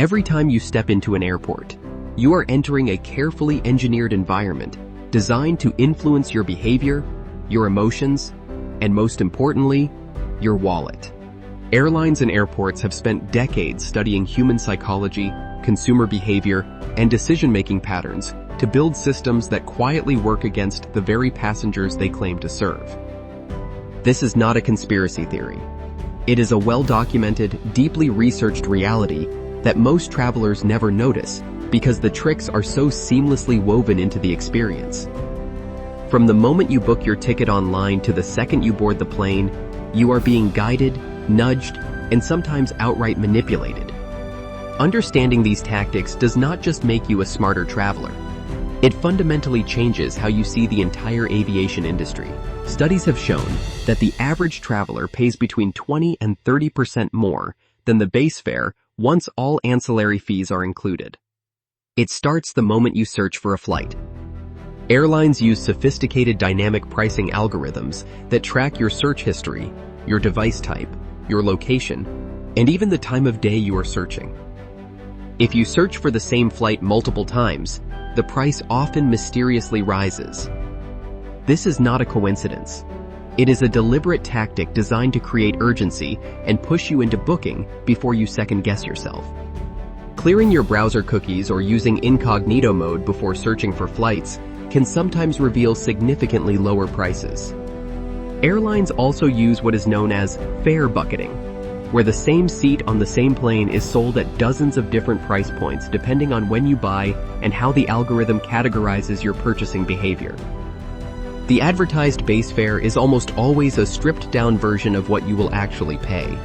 Every time you step into an airport, you are entering a carefully engineered environment designed to influence your behavior, your emotions, and most importantly, your wallet. Airlines and airports have spent decades studying human psychology, consumer behavior, and decision-making patterns to build systems that quietly work against the very passengers they claim to serve. This is not a conspiracy theory. It is a well-documented, deeply researched reality that most travelers never notice because the tricks are so seamlessly woven into the experience. From the moment you book your ticket online to the second you board the plane, you are being guided, nudged, and sometimes outright manipulated. Understanding these tactics does not just make you a smarter traveler. It fundamentally changes how you see the entire aviation industry. Studies have shown that the average traveler pays between 20 and 30% more than the base fare once all ancillary fees are included. It starts the moment you search for a flight. Airlines use sophisticated dynamic pricing algorithms that track your search history, your device type, your location, and even the time of day you are searching. If you search for the same flight multiple times, the price often mysteriously rises. This is not a coincidence. It is a deliberate tactic designed to create urgency and push you into booking before you second-guess yourself. Clearing your browser cookies or using incognito mode before searching for flights can sometimes reveal significantly lower prices. Airlines also use what is known as fare bucketing, where the same seat on the same plane is sold at dozens of different price points depending on when you buy and how the algorithm categorizes your purchasing behavior. The advertised base fare is almost always a stripped-down version of what you will actually pay.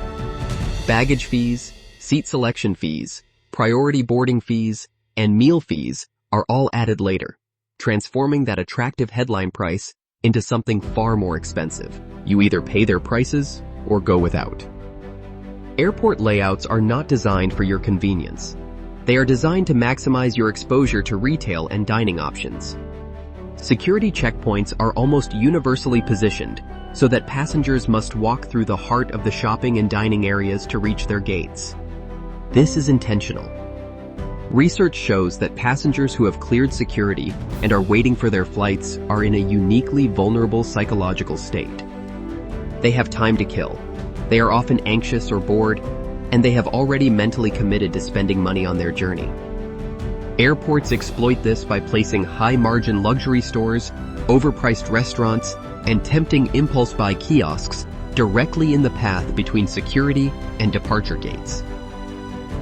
Baggage fees, seat selection fees, priority boarding fees, and meal fees are all added later, transforming that attractive headline price into something far more expensive. You either pay their prices or go without. Airport layouts are not designed for your convenience. They are designed to maximize your exposure to retail and dining options. Security checkpoints are almost universally positioned so that passengers must walk through the heart of the shopping and dining areas to reach their gates. This is intentional. Research shows that passengers who have cleared security and are waiting for their flights are in a uniquely vulnerable psychological state. They have time to kill. They are often anxious or bored, and they have already mentally committed to spending money on their journey. Airports exploit this by placing high-margin luxury stores, overpriced restaurants, and tempting impulse buy kiosks directly in the path between security and departure gates.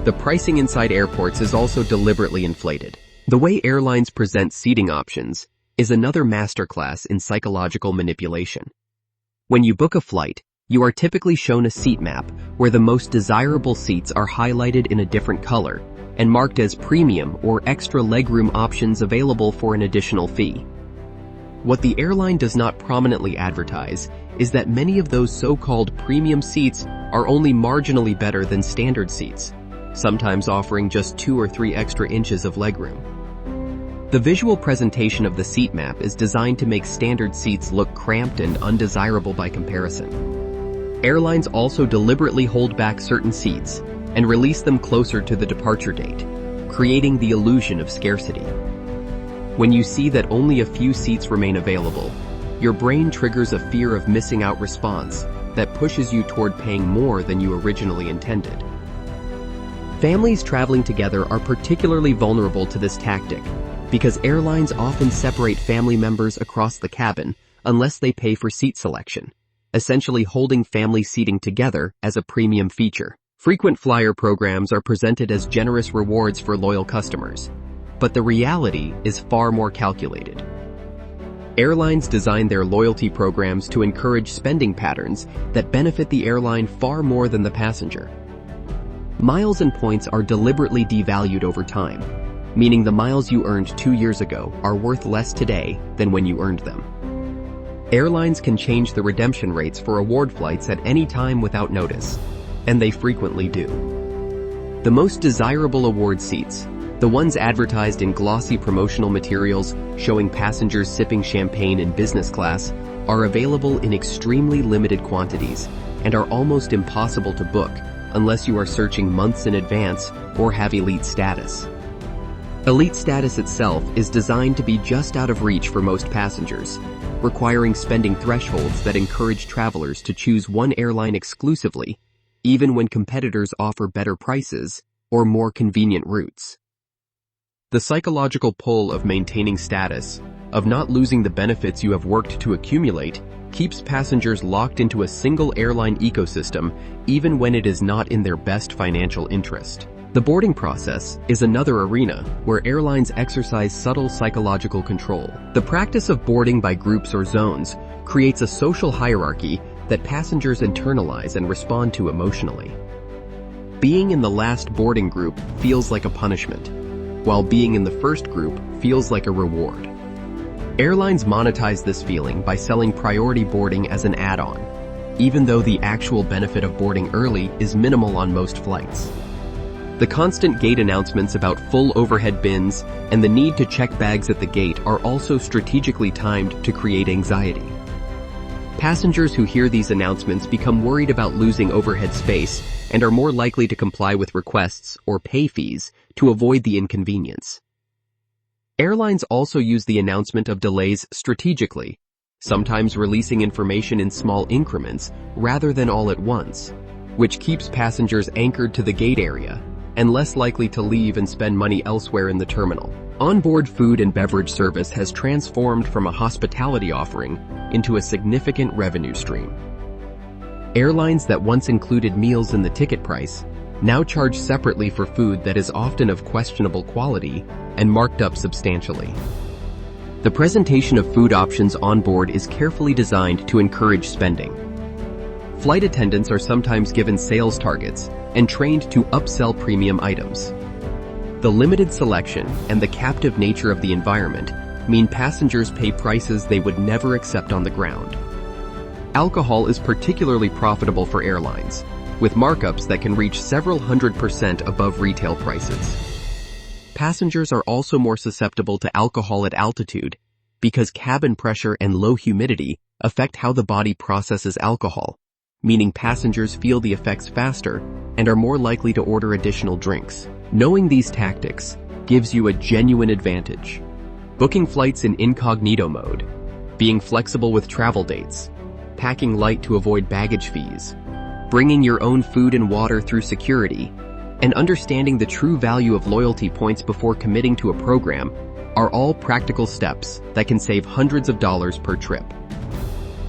The pricing inside airports is also deliberately inflated. The way airlines present seating options is another masterclass in psychological manipulation. When you book a flight, you are typically shown a seat map where the most desirable seats are highlighted in a different color and marked as premium or extra legroom options available for an additional fee. What the airline does not prominently advertise is that many of those so-called premium seats are only marginally better than standard seats, sometimes offering just 2 or 3 extra inches of legroom. The visual presentation of the seat map is designed to make standard seats look cramped and undesirable by comparison. Airlines also deliberately hold back certain seats and release them closer to the departure date, creating the illusion of scarcity. When you see that only a few seats remain available, your brain triggers a fear of missing out response that pushes you toward paying more than you originally intended. Families traveling together are particularly vulnerable to this tactic because airlines often separate family members across the cabin unless they pay for seat selection, essentially holding family seating together as a premium feature. Frequent flyer programs are presented as generous rewards for loyal customers, but the reality is far more calculated. Airlines design their loyalty programs to encourage spending patterns that benefit the airline far more than the passenger. Miles and points are deliberately devalued over time, meaning the miles you earned 2 years ago are worth less today than when you earned them. Airlines can change the redemption rates for award flights at any time without notice, and they frequently do. The most desirable award seats, the ones advertised in glossy promotional materials showing passengers sipping champagne in business class, are available in extremely limited quantities and are almost impossible to book unless you are searching months in advance or have elite status. Elite status itself is designed to be just out of reach for most passengers, requiring spending thresholds that encourage travelers to choose one airline exclusively, even when competitors offer better prices or more convenient routes. The psychological pull of maintaining status, of not losing the benefits you have worked to accumulate, keeps passengers locked into a single airline ecosystem even when it is not in their best financial interest. The boarding process is another arena where airlines exercise subtle psychological control. The practice of boarding by groups or zones creates a social hierarchy that passengers internalize and respond to emotionally. Being in the last boarding group feels like a punishment, while being in the first group feels like a reward. Airlines monetize this feeling by selling priority boarding as an add-on, even though the actual benefit of boarding early is minimal on most flights. The constant gate announcements about full overhead bins and the need to check bags at the gate are also strategically timed to create anxiety. Passengers who hear these announcements become worried about losing overhead space and are more likely to comply with requests or pay fees to avoid the inconvenience. Airlines also use the announcement of delays strategically, sometimes releasing information in small increments rather than all at once, which keeps passengers anchored to the gate area and less likely to leave and spend money elsewhere in the terminal. Onboard food and beverage service has transformed from a hospitality offering into a significant revenue stream. Airlines that once included meals in the ticket price now charge separately for food that is often of questionable quality and marked up substantially. The presentation of food options on board is carefully designed to encourage spending. Flight attendants are sometimes given sales targets and trained to upsell premium items. The limited selection and the captive nature of the environment mean passengers pay prices they would never accept on the ground. Alcohol is particularly profitable for airlines, with markups that can reach several 100% above retail prices. Passengers are also more susceptible to alcohol at altitude because cabin pressure and low humidity affect how the body processes alcohol, meaning passengers feel the effects faster and are more likely to order additional drinks. Knowing these tactics gives you a genuine advantage. Booking flights in incognito mode, being flexible with travel dates, packing light to avoid baggage fees, bringing your own food and water through security, and understanding the true value of loyalty points before committing to a program are all practical steps that can save hundreds of dollars per trip.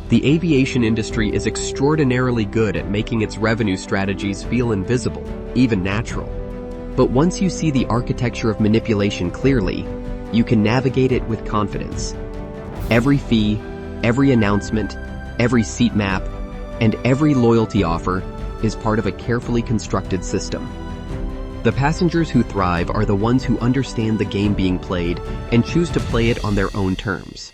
The aviation industry is extraordinarily good at making its revenue strategies feel invisible, even natural. But once you see the architecture of manipulation clearly, you can navigate it with confidence. Every fee, every announcement, every seat map, and every loyalty offer is part of a carefully constructed system. The passengers who thrive are the ones who understand the game being played and choose to play it on their own terms.